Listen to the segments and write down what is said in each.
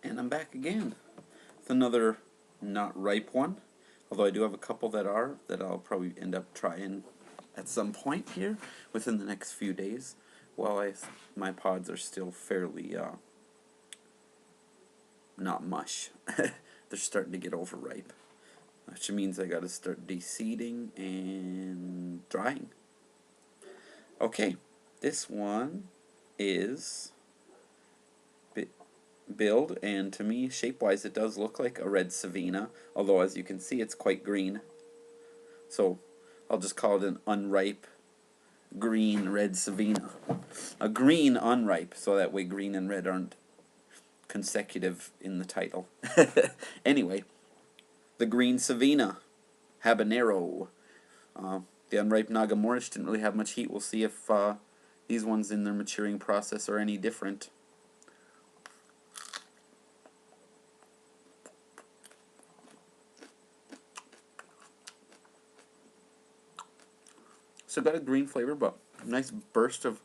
And I'm back again with another not ripe one, although I do have a couple that are, that I'll probably end up trying at some point here within the next few days, while my pods are still fairly not mush. They're starting to get overripe, which means I gotta start deseeding and drying. Okay, this one is build, and to me, shape-wise, it does look like a red Savina, although as you can see, it's quite green. So I'll just call it an unripe green red Savina. A green unripe, so that way green and red aren't consecutive in the title. Anyway, the green Savina habanero. The unripe Nagamorich didn't really have much heat. We'll see if these ones in their maturing process are any different. So got a green flavor, but a nice burst of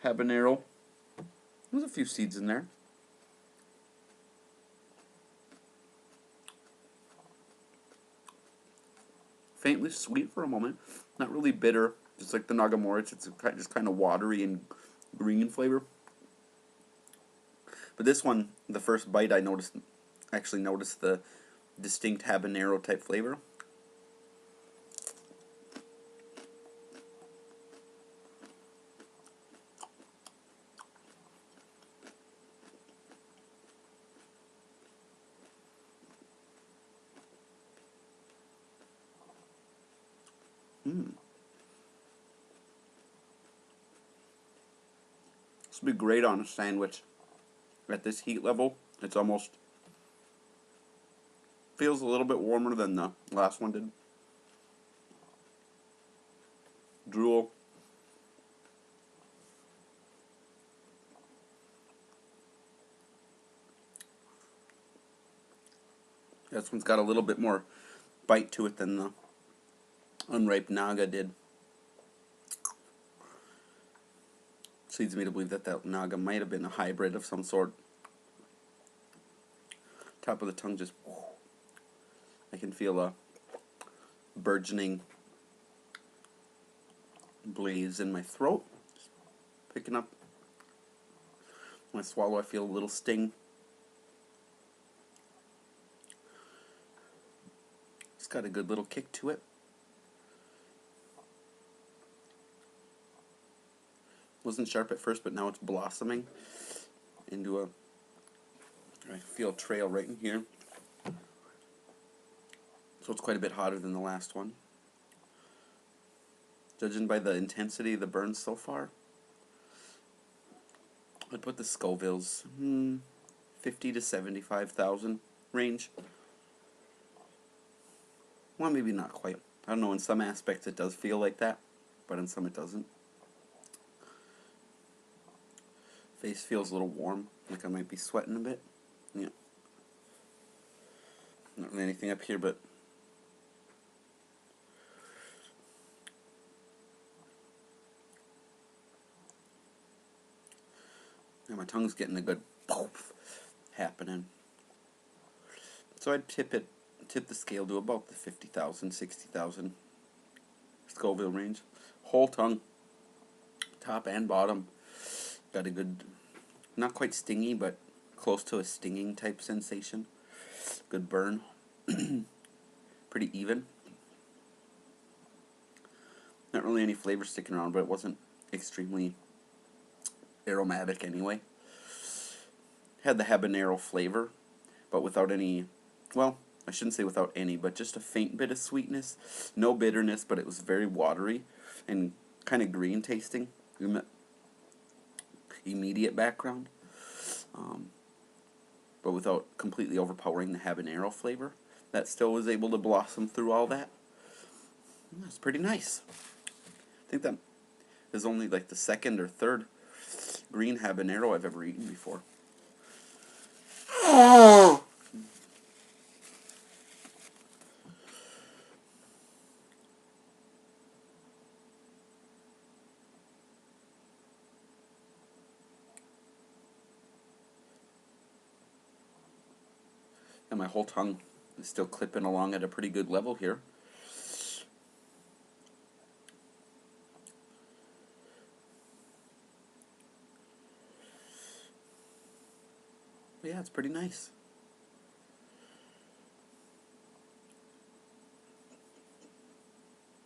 habanero. There's a few seeds in there. Faintly sweet for a moment. Not really bitter, just like the Nagamorich. It's just kind of watery and green flavor. But this one, the first bite, I actually noticed the distinct habanero type flavor. This would be great on a sandwich. At this heat level, it's almost feels a little bit warmer than the last one did. Drool. This one's got a little bit more bite to it than the unripe Naga did. Which leads me to believe that that Naga might have been a hybrid of some sort. Top of the tongue just... I can feel a burgeoning blaze in my throat. Just picking up. When I swallow, I feel a little sting. It's got a good little kick to it. Wasn't sharp at first, but now it's blossoming into a... I feel a trail right in here. So it's quite a bit hotter than the last one. Judging by the intensity of the burn so far, I'd put the Scovilles 50 to 75,000 range. Well, maybe not quite. I don't know, in some aspects it does feel like that, but in some it doesn't. Face feels a little warm, like I might be sweating a bit. Yeah. Not really anything up here, but yeah, my tongue's getting a good poof happening. So I'd tip the scale to about the 50,000, 60,000 Scoville range. Whole tongue, top and bottom, got a good, not quite stingy, but close to a stinging type sensation. Good burn. Pretty even. Not really any flavor sticking around, but it wasn't extremely aromatic anyway. Had the habanero flavor, but without any, well, I shouldn't say without any, but just a faint bit of sweetness. No bitterness, but it was very watery and kind of green tasting. Immediate background. But without completely overpowering the habanero flavor. That still was able to blossom through all that. That's pretty nice. I think that is only like the second or third green habanero I've ever eaten before. And my whole tongue is still clipping along at a pretty good level here. But yeah, it's pretty nice.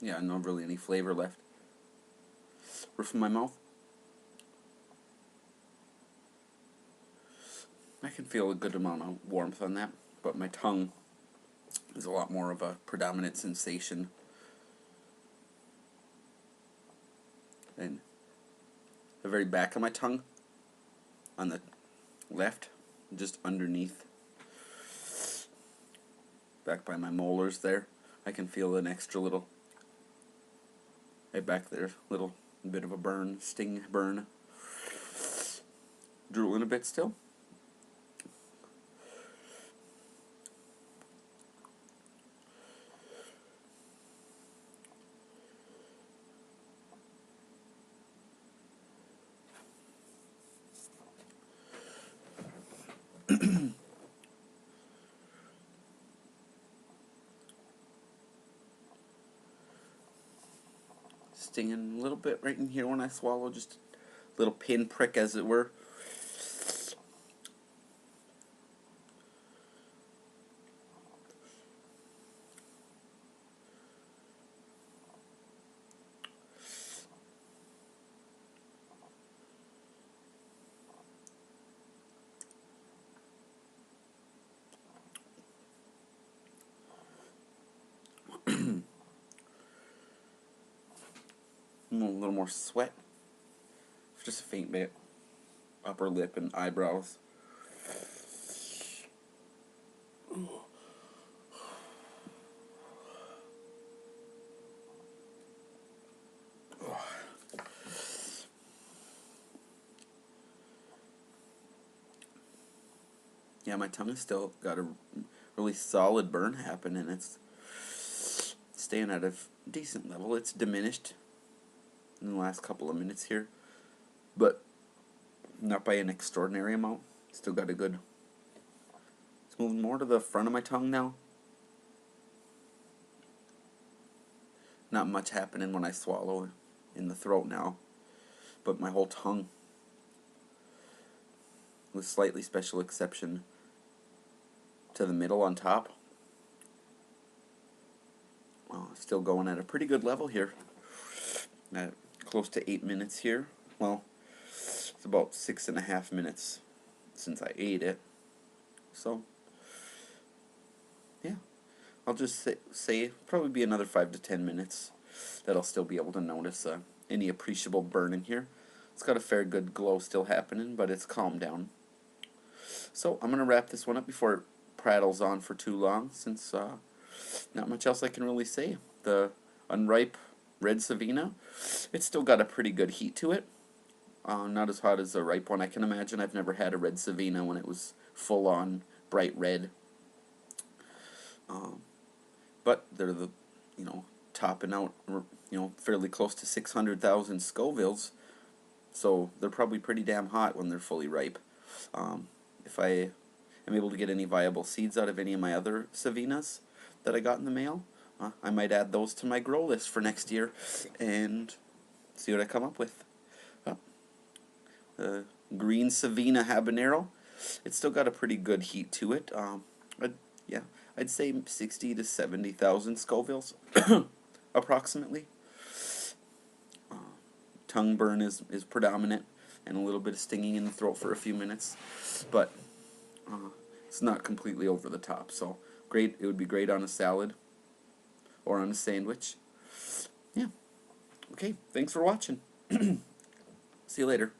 Yeah, not really any flavor left. Roof of my mouth. I can feel a good amount of warmth on that, but my tongue is a lot more of a predominant sensation. And the very back of my tongue, on the left, just underneath, back by my molars there, I can feel an extra little, right back there, little bit of a burn, sting burn. Drooling a bit still. Stinging a little bit right in here when I swallow, just a little pin prick as it were. A little more sweat, just a faint bit, upper lip and eyebrows. Yeah, my tongue has still got a really solid burn happening. It's staying at a decent level. It's diminished in the last couple of minutes here, but not by an extraordinary amount. Still got a good. It's moving more to the front of my tongue now. Not much happening when I swallow in the throat now, but my whole tongue, with slightly special exception to the middle on top, still going at a pretty good level here. At close to 8 minutes here. Well, it's about 6.5 minutes since I ate it. So, yeah, I'll just say probably be another 5 to 10 minutes that I'll still be able to notice any appreciable burn in here. It's got a fair good glow still happening, but it's calmed down. So I'm going to wrap this one up before it prattles on for too long, since not much else I can really say. The Unripe red Savina, it's still got a pretty good heat to it. Not as hot as the ripe one, I can imagine. I've never had a red Savina when it was full on bright red. But they're the, topping out, fairly close to 600,000 Scovilles. So they're probably pretty damn hot when they're fully ripe. If I am able to get any viable seeds out of any of my other Savinas that I got in the mail, I might add those to my grow list for next year and see what I come up with. The green Savina habanero, it's still got a pretty good heat to it. I'd say 60 to 70,000 Scovilles, approximately. Tongue burn is predominant, and a little bit of stinging in the throat for a few minutes, but it's not completely over the top. So great, it would be great on a salad or on a sandwich. Yeah. Okay, thanks for watching. See you later.